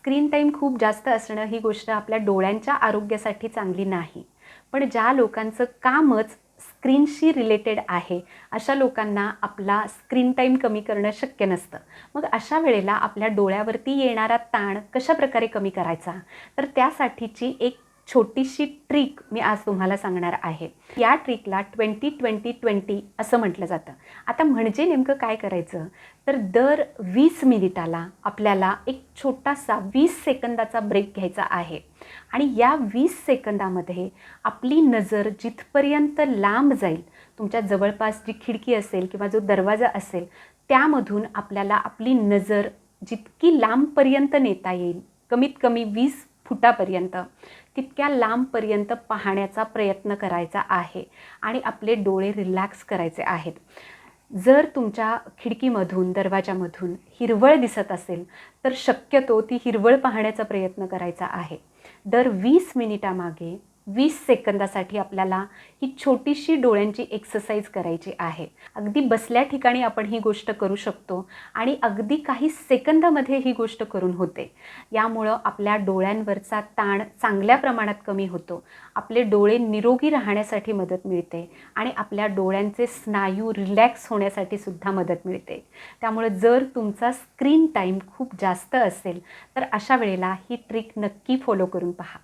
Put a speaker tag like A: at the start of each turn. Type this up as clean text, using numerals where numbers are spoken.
A: Screen time खूप जास्त असणं ही गोष्ट आपल्या डोळ्यांच्या आरोग्यासाठी चांगली नाही. पण ज्या लोकांचं कामच स्क्रीनशी रिलेटेड आहे, अशा लोकांना आपला स्क्रीन टाईम कमी करणं शक्य नसतं. मग अशा वेळेला आपल्या डोळ्यावरती येणारा ताण कशाप्रकारे कमी करायचा? तर त्यासाठीची एक छोटीशी ट्रिक मी आज तुम्हाला सांगणार आहे. या ट्रिकला 20-20-20 असं म्हटलं जातं. आता म्हणजे नेमकं काय करायचं? तर दर 20 मिनिटाला आपल्याला एक छोटासा 20 सेकंदाचा ब्रेक घ्यायचा आहे आणि या 20 सेकंदामध्ये आपली नजर जिथपर्यंत लांब जाईल, तुमच्या जवळपास जी खिडकी असेल किंवा जो दरवाजा असेल, त्यामधून आपल्याला आपली नजर जितकी लांबपर्यंत नेता येईल, कमीत कमी 20 फुटापर्यंत, तितक्या लांबपर्यंत पाहण्याचा प्रयत्न करायचा आहे आणि आपले डोळे रिलॅक्स करायचे आहेत. जर तुमच्या खिडकीमधून, दरवाजामधून हिरवळ दिसत असेल, तर शक्यतो ती हिरवळ पाहण्याचा प्रयत्न करायचा आहे. दर 20 मिनिटामागे 20 सेकंदासाठी आपल्याला ही छोटीशी डोळ्यांची एक्सरसाइज करायची आहे. अगदी बसल्या ठिकाणी आपण ही गोष्ट करू शकतो आणि अगदी काही सेकंदामध्ये ही गोष्ट करून होते. यामुळं आपल्या डोळ्यांवरचा ताण चांगल्या प्रमाणात कमी होतो. आपले डोळे निरोगी राहण्यासाठी मदत मिळते आणि आपल्या डोळ्यांचे स्नायू रिलॅक्स होण्यासाठी सुद्धा मदत मिळते. त्यामुळे जर तुमचा स्क्रीन टाईम खूप जास्त असेल, तर अशा वेळेला ही ट्रिक नक्की फॉलो करून पहा.